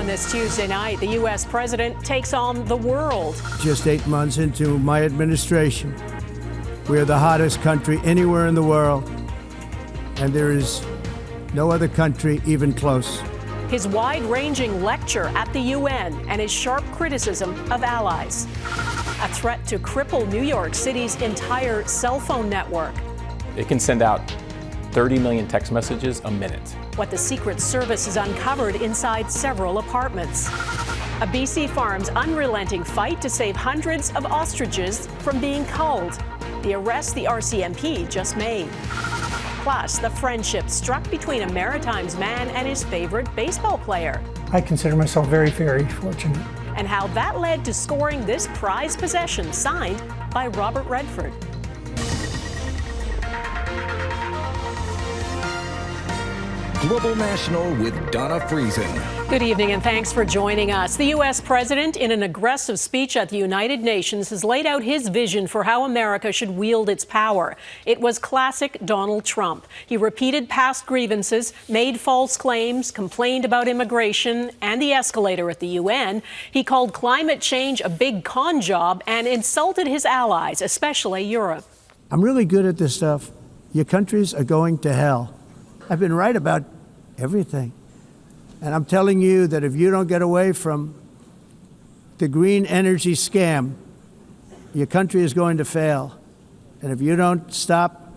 this Tuesday night, the U.S. president takes on the world. Just 8 months into my administration, we are the hottest country anywhere in the world, and there is no other country even close. His wide-ranging lecture at the UN and his sharp criticism of allies. A threat to cripple New York City's entire cell phone network. It can send out 30 million text messages a minute. What the Secret Service has uncovered inside several apartments. A BC farm's unrelenting fight to save hundreds of ostriches from being culled. The arrest the RCMP just made. Plus, the friendship struck between a Maritimes man and his favorite baseball player. I consider myself very, very fortunate. And how that led to scoring this prized possession signed by Robert Redford. Global National with Donna Friesen. Good evening and thanks for joining us. The U.S. president, in an aggressive speech at the United Nations, has laid out his vision for how America should wield its power. It was classic Donald Trump. He repeated past grievances, made false claims, complained about immigration and the escalator at the UN. He called climate change a big con job and insulted his allies, especially Europe. I'm really good at this stuff. Your countries are going to hell. I've been right about everything. And I'm telling you that if you don't get away from the green energy scam, your country is going to fail. And if you don't stop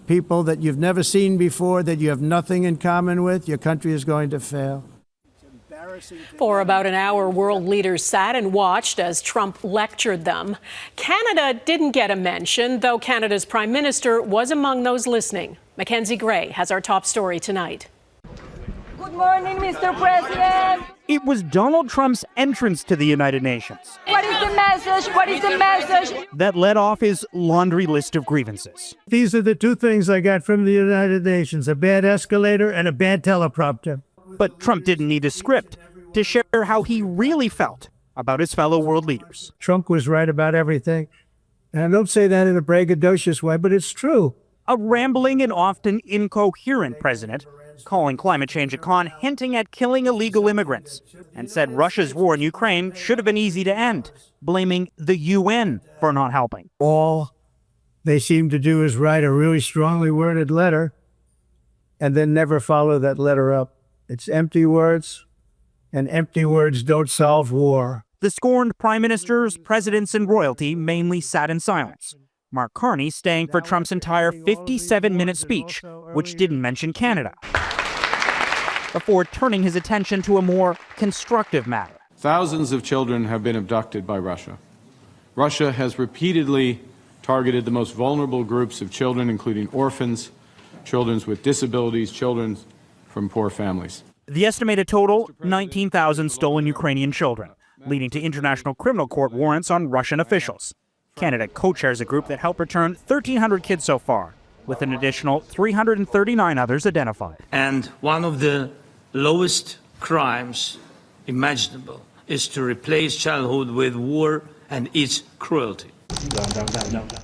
people that you've never seen before, that you have nothing in common with, your country is going to fail. For about an hour, world leaders sat and watched as Trump lectured them. Canada didn't get a mention, though Canada's Prime Minister was among those listening. Mackenzie Gray has our top story tonight. Good morning, Mr. President. It was Donald Trump's entrance to the United Nations. What is the message? What is the message? That led off his laundry list of grievances. These are the two things I got from the United Nations, a bad escalator and a bad teleprompter. But Trump didn't need a script to share how he really felt about his fellow world leaders. Trump was right about everything. And I don't say that in a braggadocious way, but it's true. A rambling and often incoherent president, calling climate change a con, hinting at killing illegal immigrants, and said Russia's war in Ukraine should have been easy to end, blaming the UN for not helping. All they seem to do is write a really strongly worded letter and then never follow that letter up. It's empty words, and empty words don't solve war. The scorned prime ministers, presidents, and royalty mainly sat in silence. Mark Carney staying for Trump's entire 57-minute speech, which didn't mention Canada, before turning his attention to a more constructive matter. Thousands of children have been abducted by Russia. Russia has repeatedly targeted the most vulnerable groups of children, including orphans, children with disabilities, children from poor families. The estimated total, 19,000 stolen Ukrainian children, leading to international criminal court warrants on Russian officials. Canada co-chairs a group that helped return 1,300 kids so far, with an additional 339 others identified. And one of the lowest crimes imaginable is to replace childhood with war and its cruelty.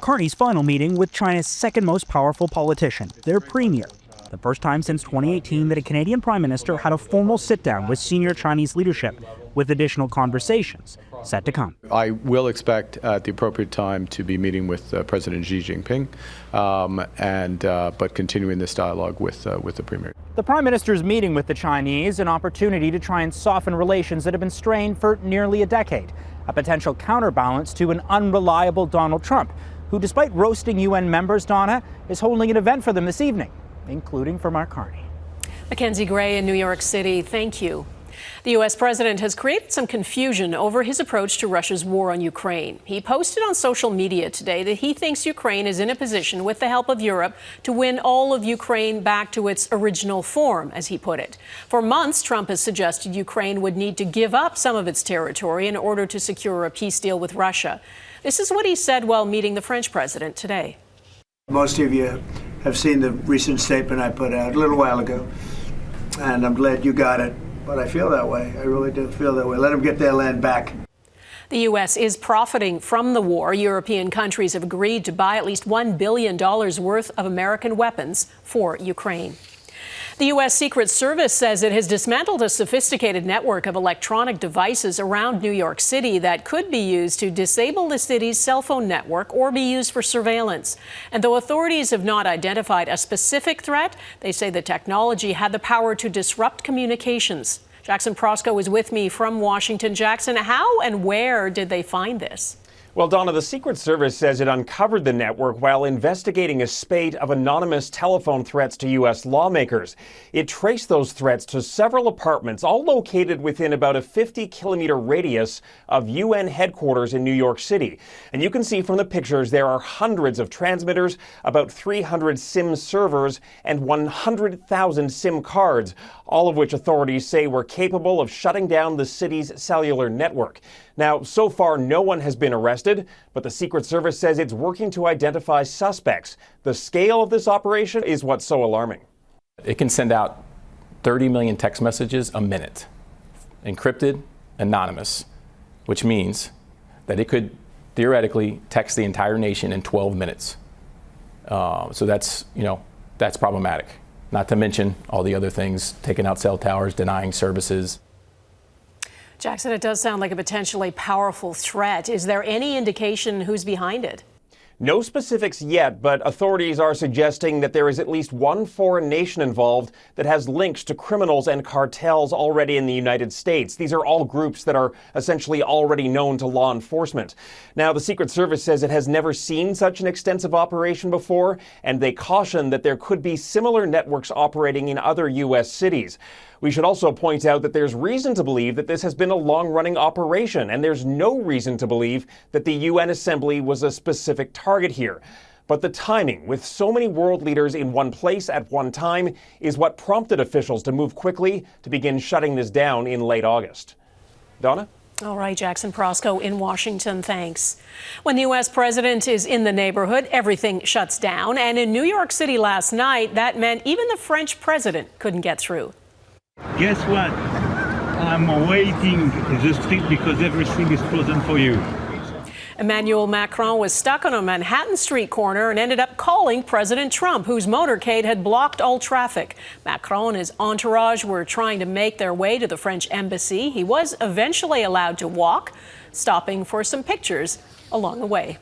Carney's final meeting with China's second most powerful politician, their premier. The first time since 2018 that a Canadian Prime Minister had a formal sit-down with senior Chinese leadership, with additional conversations set to come. I will expect at the appropriate time to be meeting with President Xi Jinping, but continuing this dialogue with the Premier. The Prime Minister's meeting with the Chinese, an opportunity to try and soften relations that have been strained for nearly a decade, a potential counterbalance to an unreliable Donald Trump, who, despite roasting UN members, Donna, is holding an event for them this evening, including for Mark Carney. Mackenzie Gray in New York City, thank you. The U.S. president has created some confusion over his approach to Russia's war on Ukraine. He posted on social media today that he thinks Ukraine is in a position, with the help of Europe, to win all of Ukraine back to its original form, as he put it. For months, Trump has suggested Ukraine would need to give up some of its territory in order to secure a peace deal with Russia. This is what he said while meeting the French president today. Most of you have seen the recent statement I put out a little while ago, and I'm glad you got it. But I feel that way. I really do feel that way. Let them get their land back. The U.S. is profiting from the war. European countries have agreed to buy at least $1 billion worth of American weapons for Ukraine. The U.S. Secret Service says it has dismantled a sophisticated network of electronic devices around New York City that could be used to disable the city's cell phone network or be used for surveillance. And though authorities have not identified a specific threat, they say the technology had the power to disrupt communications. Jackson Proskow is with me from Washington. Jackson, how and where did they find this? Well, Donna, the Secret Service says it uncovered the network while investigating a spate of anonymous telephone threats to U.S. lawmakers. It traced those threats to several apartments, all located within about a 50-kilometer radius of UN headquarters in New York City. And you can see from the pictures there are hundreds of transmitters, about 300 SIM servers, and 100,000 SIM cards, all of which authorities say were capable of shutting down the city's cellular network. Now, so far, no one has been arrested, but the Secret Service says it's working to identify suspects. The scale of this operation is what's so alarming. It can send out 30 million text messages a minute, encrypted, anonymous, which means that it could theoretically text the entire nation in 12 minutes. So that's problematic. Not to mention all the other things, taking out cell towers, denying services. Jackson, it does sound like a potentially powerful threat. Is there any indication who's behind it? No specifics yet, but authorities are suggesting that there is at least one foreign nation involved that has links to criminals and cartels already in the United States. These are all groups that are essentially already known to law enforcement. Now, the Secret Service says it has never seen such an extensive operation before, and they caution that there could be similar networks operating in other U.S. cities. We should also point out that there's reason to believe that this has been a long-running operation, and there's no reason to believe that the UN Assembly was a specific target here. But the timing, with so many world leaders in one place at one time, is what prompted officials to move quickly to begin shutting this down in late August. Donna? All right, Jackson Proskow in Washington, thanks. When the U.S. president is in the neighborhood, everything shuts down. And in New York City last night, that meant even the French president couldn't get through. Guess what? I'm waiting the street because everything is frozen for you. Emmanuel Macron was stuck on a Manhattan Street corner and ended up calling President Trump, whose motorcade had blocked all traffic. Macron and his entourage were trying to make their way to the French embassy. He was eventually allowed to walk, stopping for some pictures along the way.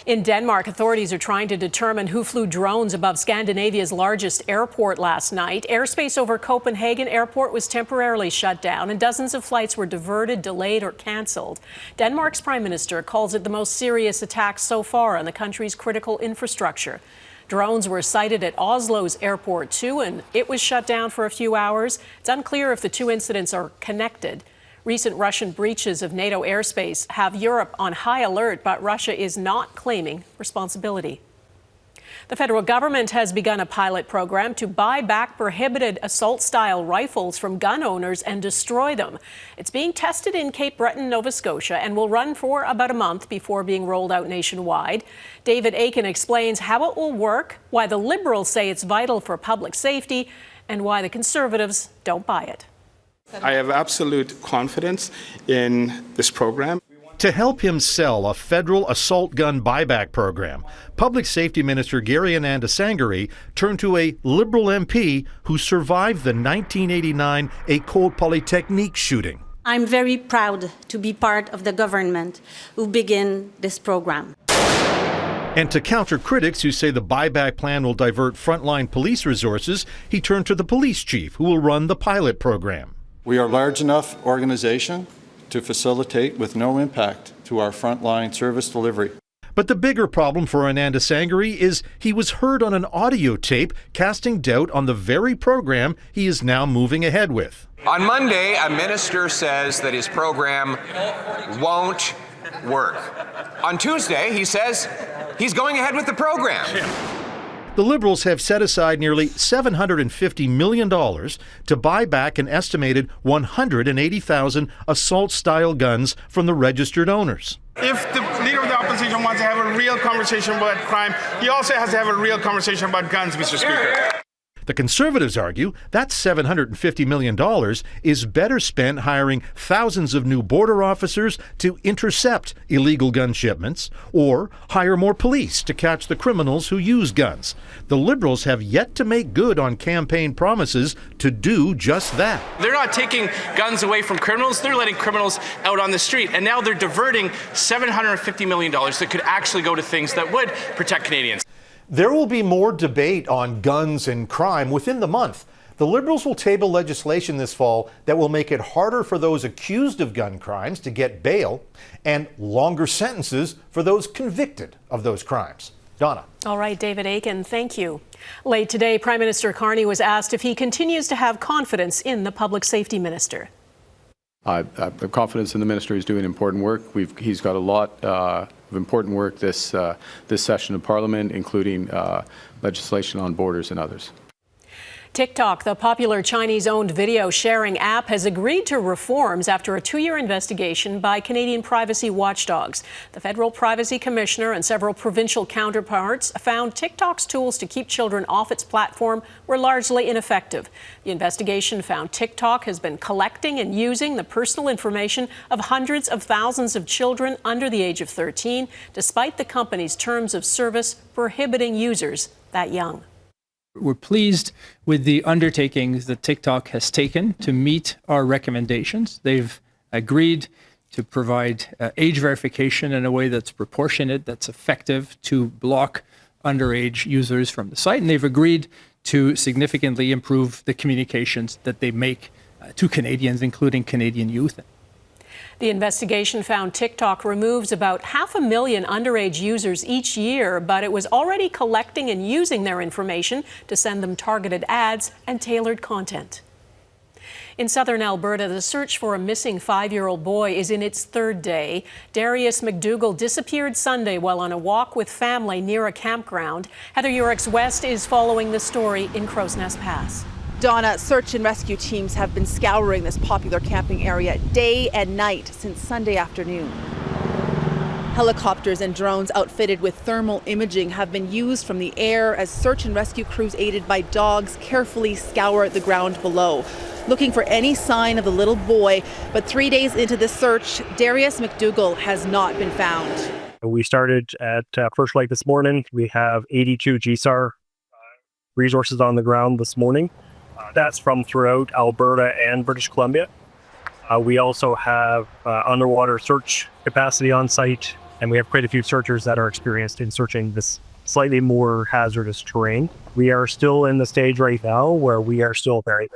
In Denmark, authorities are trying to determine who flew drones above Scandinavia's largest airport last night. Airspace over Copenhagen Airport was temporarily shut down, and dozens of flights were diverted, delayed, or canceled. Denmark's Prime Minister calls it the most serious attack so far on the country's critical infrastructure. Drones were sighted at Oslo's airport, too, and it was shut down for a few hours. It's unclear if the two incidents are connected. Recent Russian breaches of NATO airspace have Europe on high alert, but Russia is not claiming responsibility. The federal government has begun a pilot program to buy back prohibited assault-style rifles from gun owners and destroy them. It's being tested in Cape Breton, Nova Scotia, and will run for about a month before being rolled out nationwide. David Aiken explains how it will work, why the Liberals say it's vital for public safety, and why the Conservatives don't buy it. I have absolute confidence in this program. To help him sell a federal assault gun buyback program, Public Safety Minister Gary Anand turned to a Liberal MP who survived the 1989 École Polytechnique shooting. I'm very proud to be part of the government who began this program. And to counter critics who say the buyback plan will divert frontline police resources, he turned to the police chief who will run the pilot program. We are a large enough organization to facilitate with no impact to our frontline service delivery. But the bigger problem for Anand Sangari is he was heard on an audio tape casting doubt on the very program he is now moving ahead with. On Monday, a minister says that his program won't work. On Tuesday, he says he's going ahead with the program. The Liberals have set aside nearly $750 million to buy back an estimated 180,000 assault-style guns from the registered owners. If the leader of the opposition wants to have a real conversation about crime, he also has to have a real conversation about guns, Mr. Speaker. The Conservatives argue that $750 million is better spent hiring thousands of new border officers to intercept illegal gun shipments or hire more police to catch the criminals who use guns. The Liberals have yet to make good on campaign promises to do just that. They're not taking guns away from criminals, they're letting criminals out on the street. And now they're diverting $750 million that could actually go to things that would protect Canadians. There will be more debate on guns and crime within the month. The Liberals will table legislation this fall that will make it harder for those accused of gun crimes to get bail and longer sentences for those convicted of those crimes. Donna. All right, David Aiken, thank you. Late today, Prime Minister Carney was asked if he continues to have confidence in the public safety minister. I have confidence in the minister. He's doing important work. He's got a lot of important work this session of Parliament, including legislation on borders and others. TikTok, the popular Chinese-owned video sharing app, has agreed to reforms after a 2-year investigation by Canadian privacy watchdogs. The Federal Privacy Commissioner and several provincial counterparts found TikTok's tools to keep children off its platform were largely ineffective. The investigation found TikTok has been collecting and using the personal information of hundreds of thousands of children under the age of 13, despite the company's terms of service prohibiting users that young. We're pleased with the undertakings that TikTok has taken to meet our recommendations. They've agreed to provide age verification in a way that's proportionate, that's effective to block underage users from the site, and they've agreed to significantly improve the communications that they make to Canadians, including Canadian youth. The investigation found TikTok removes about 500,000 underage users each year, but it was already collecting and using their information to send them targeted ads and tailored content. In southern Alberta, the search for a missing 5-year-old boy is in its 3rd day. Darius McDougall disappeared Sunday while on a walk with family near a campground. Heather Yurex West is following the story in Crow's Nest Pass. Donna, search and rescue teams have been scouring this popular camping area day and night since Sunday afternoon. Helicopters and drones outfitted with thermal imaging have been used from the air as search and rescue crews aided by dogs carefully scour the ground below, looking for any sign of the little boy. But 3 days into the search, Darius McDougall has not been found. We started at First Light this morning. We have 82 GSAR resources on the ground this morning. That's from throughout Alberta and British Columbia. We also have underwater search capacity on site, and we have quite a few searchers that are experienced in searching this slightly more hazardous terrain. We are still in the stage right now where we are still very.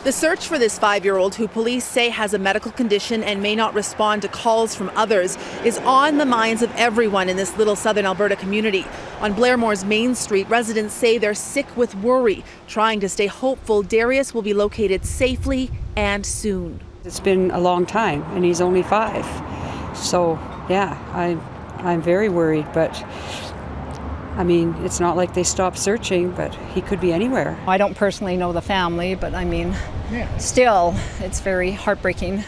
The search for this 5-year-old, who police say has a medical condition and may not respond to calls from others, is on the minds of everyone in this little southern Alberta community. On Blairmore's Main Street, residents say they're sick with worry, trying to stay hopeful Darius will be located safely and soon. It's been a long time, and he's only 5. So, yeah, I'm very worried, but I mean, it's not like they stopped searching, but he could be anywhere. I don't personally know the family, but I mean, still, it's very heartbreaking.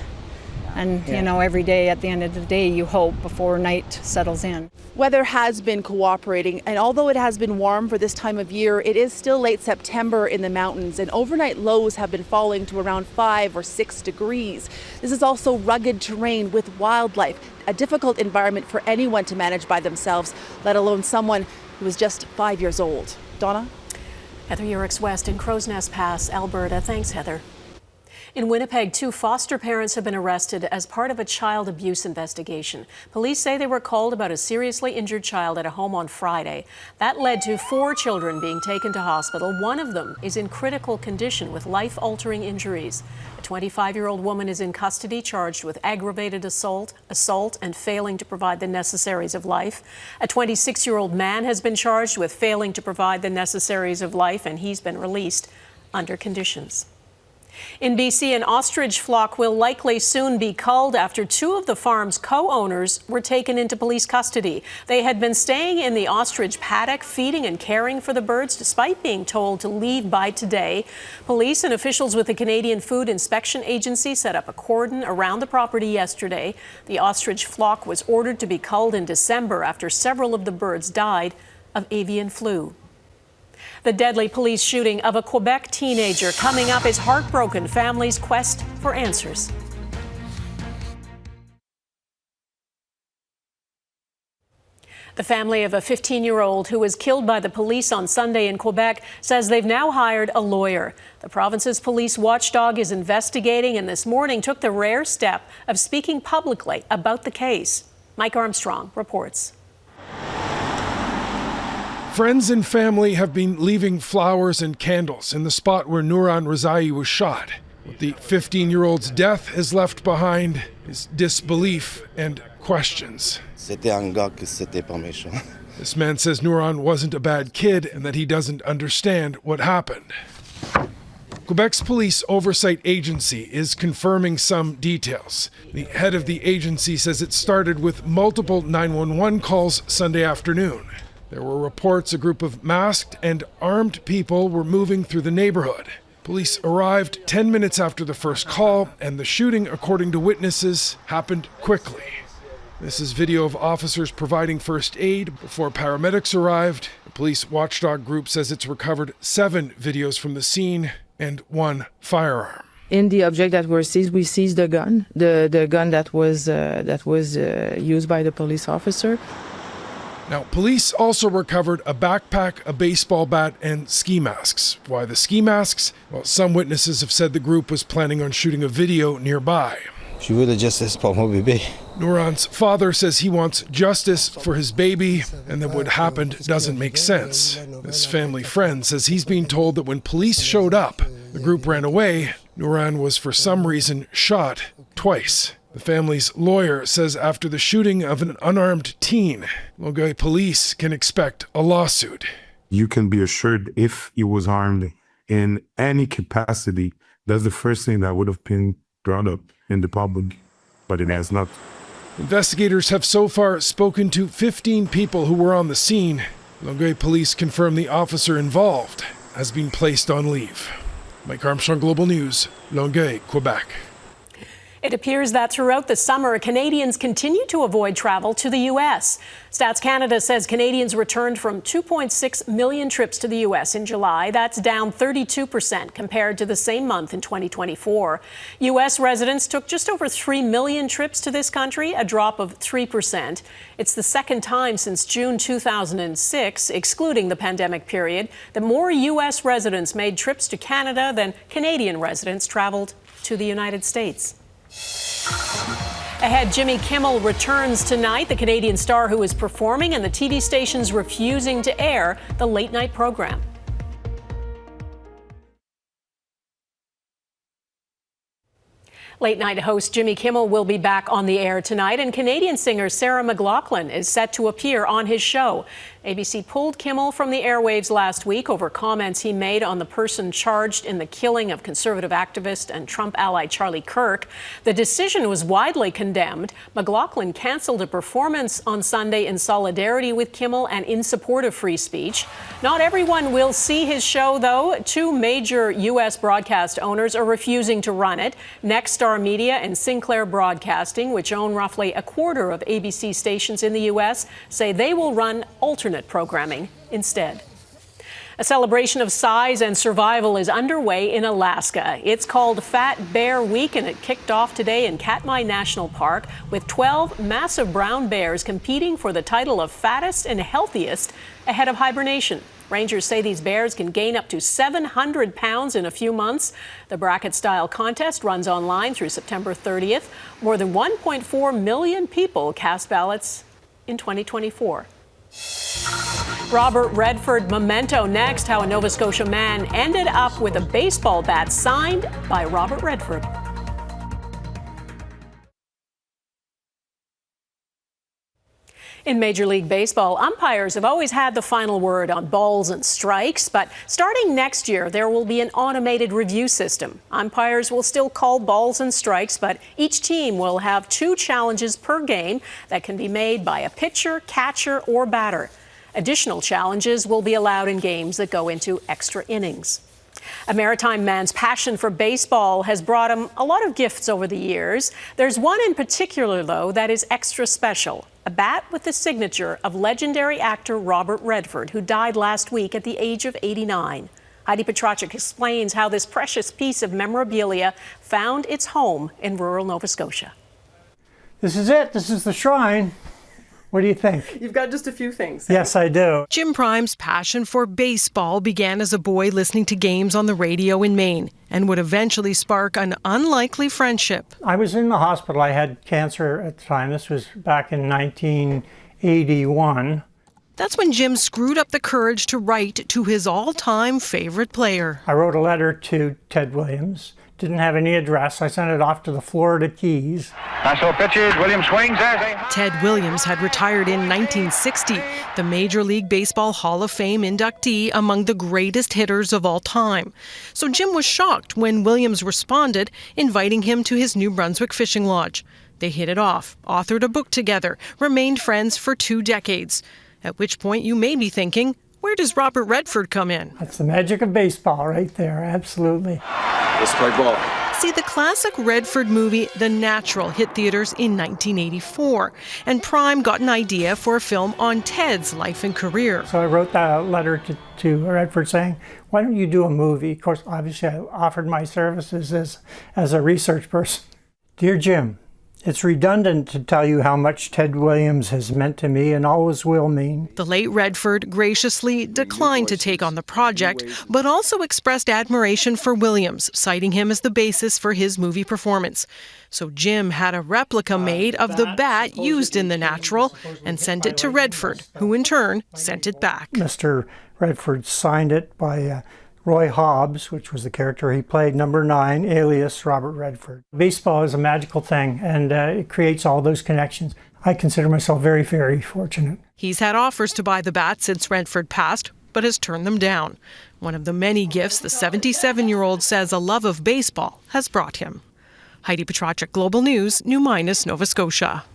And, you know, every day at the end of the day, you hope before night settles in. Weather has been cooperating, and although it has been warm for this time of year, it is still late September in the mountains, and overnight lows have been falling to around 5 or 6 degrees. This is also rugged terrain with wildlife, a difficult environment for anyone to manage by themselves, let alone someone who is just 5 years old. Donna? Heather Yurex West in Crow's Nest Pass, Alberta. Thanks, Heather. In Winnipeg, 2 foster parents have been arrested as part of a child abuse investigation. Police say they were called about a seriously injured child at a home on Friday. That led to 4 children being taken to hospital. One of them is in critical condition with life-altering injuries. A 25-year-old woman is in custody charged with aggravated assault, and failing to provide the necessaries of life. A 26-year-old man has been charged with failing to provide the necessaries of life, and he's been released under conditions. In BC, an ostrich flock will likely soon be culled after 2 of the farm's co-owners were taken into police custody. They had been staying in the ostrich paddock, feeding and caring for the birds, despite being told to leave by today. Police and officials with the Canadian Food Inspection Agency set up a cordon around the property yesterday. The ostrich flock was ordered to be culled in December after several of the birds died of avian flu. The deadly police shooting of a Quebec teenager coming up as heartbroken families quest for answers. The family of a 15-year-old who was killed by the police on Sunday in Quebec says they've now hired a lawyer. The province's police watchdog is investigating and this morning took the rare step of speaking publicly about the case. Mike Armstrong reports. Friends and family have been leaving flowers and candles in the spot where Nooran Rezayi was shot. What the 15-year-old's death has left behind is disbelief and questions. This man says Nooran wasn't a bad kid and that he doesn't understand what happened. Quebec's police oversight agency is confirming some details. The head of the agency says it started with multiple 911 calls Sunday afternoon. There were reports a group of masked and armed people were moving through the neighborhood. Police arrived 10 minutes after the first call, and the shooting, according to witnesses, happened quickly. This is video of officers providing first aid before paramedics arrived. The police watchdog group says it's recovered 7 videos from the scene and 1 firearm. In the object that were seized, we seized the gun, the gun that was used by the police officer. Now, police also recovered a backpack, a baseball bat, and ski masks. Why the ski masks? Well, some witnesses have said the group was planning on shooting a video nearby. Nooran's father says he wants justice for his baby and that what happened doesn't make sense. This family friend says he's been told that when police showed up, the group ran away. Nooran was for some reason shot twice. The family's lawyer says after the shooting of an unarmed teen, Longueuil police can expect a lawsuit. You can be assured if he was armed in any capacity, that's the first thing that would have been brought up in the public, but it has not. Investigators have so far spoken to 15 people who were on the scene. Longueuil police confirm the officer involved has been placed on leave. Mike Armstrong, Global News, Longueuil, Quebec. It appears that throughout the summer, Canadians continue to avoid travel to the U.S. Stats Canada says Canadians returned from 2.6 million trips to the U.S. in July. That's down 32% compared to the same month in 2024. U.S. residents took just over 3 million trips to this country, a drop of 3%. It's the second time since June 2006, excluding the pandemic period, that more U.S. residents made trips to Canada than Canadian residents traveled to the United States. Ahead, Jimmy Kimmel returns tonight, the Canadian star who is performing and the TV station's refusing to air the late-night program. Late-night host Jimmy Kimmel will be back on the air tonight, and Canadian singer Sarah McLachlan is set to appear on his show. ABC pulled Kimmel from the airwaves last week over comments he made on the person charged in the killing of conservative activist and Trump ally Charlie Kirk. The decision was widely condemned. McLachlan canceled a performance on Sunday in solidarity with Kimmel and in support of free speech. Not everyone will see his show, though. 2 major U.S. broadcast owners are refusing to run it. Nexstar Media and Sinclair Broadcasting, which own roughly a quarter of ABC stations in the U.S., say they will run alternate programming instead. A celebration of size and survival is underway in Alaska. It's called Fat Bear Week, and it kicked off today in Katmai National Park with 12 massive brown bears competing for the title of fattest and healthiest ahead of hibernation. Rangers say these bears can gain up to 700 pounds in a few months. The bracket-style contest runs online through September 30th. More than 1.4 million people cast ballots in 2024. Robert Redford memento next, how a Nova Scotia man ended up with a baseball bat signed by Robert Redford. In Major League Baseball, umpires have always had the final word on balls and strikes, but starting next year, there will be an automated review system. Umpires will still call balls and strikes, but each team will have 2 challenges per game that can be made by a pitcher, catcher, or batter. Additional challenges will be allowed in games that go into extra innings. A Maritime man's passion for baseball has brought him a lot of gifts over the years. There's one in particular, though, that is extra special. a bat with the signature of legendary actor Robert Redford, who died last week at the age of 89. Heidi Petracek explains how this precious piece of memorabilia found its home in rural Nova Scotia. This is it. This is the shrine. What do you think? You've got just a few things. Yes, I do. Jim Prime's passion for baseball began as a boy listening to games on the radio in Maine and would eventually spark an unlikely friendship. I was in the hospital. I had cancer at the time. This was back in 1981. That's when Jim screwed up the courage to write to his all-time favorite player. I wrote a letter to Ted Williams. Didn't have any address. I sent it off to the Florida Keys. National pitches. Williams swings. Ted Williams had retired in 1960, the Major League Baseball Hall of Fame inductee among the greatest hitters of all time. So Jim was shocked when Williams responded, inviting him to his New Brunswick fishing lodge. They hit it off, authored a book together, remained friends for 2 decades. At which point you may be thinking, where does Robert Redford come in? That's the magic of baseball right there, absolutely. Let's play ball. See, the classic Redford movie, The Natural, hit theaters in 1984, and Prime got an idea for a film on Ted's life and career. So I wrote that letter to Redford saying, why don't you do a movie? Of course, obviously I offered my services as a research person. Dear Jim, it's redundant to tell you how much Ted Williams has meant to me and always will mean. The late Redford graciously declined to take on the project, but also expressed admiration for Williams, citing him as the basis for his movie performance. So Jim had a replica made of the bat used in The Natural and sent it to Redford, who in turn sent it back. Mr. Redford signed it by Roy Hobbs, which was the character he played, number 9, alias Robert Redford. Baseball is a magical thing, and it creates all those connections. I consider myself very, very fortunate. He's had offers to buy the bat since Redford passed, but has turned them down. One of the many gifts the 77-year-old says a love of baseball has brought him. Heidi Petracek, Global News, New Minas, Nova Scotia.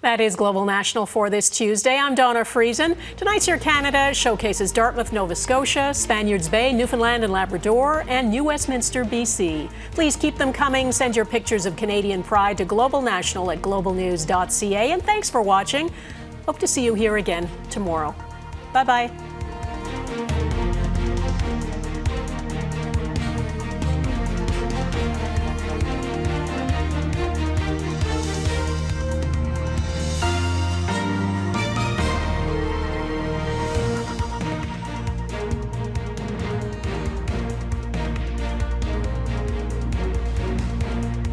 That is Global National for this Tuesday. I'm Donna Friesen. Tonight's Your Canada showcases Dartmouth, Nova Scotia, Spaniards Bay, Newfoundland and Labrador, and New Westminster, BC. Please keep them coming. Send your pictures of Canadian pride to globalnational@globalnews.ca. And thanks for watching. Hope to see you here again tomorrow. Bye-bye.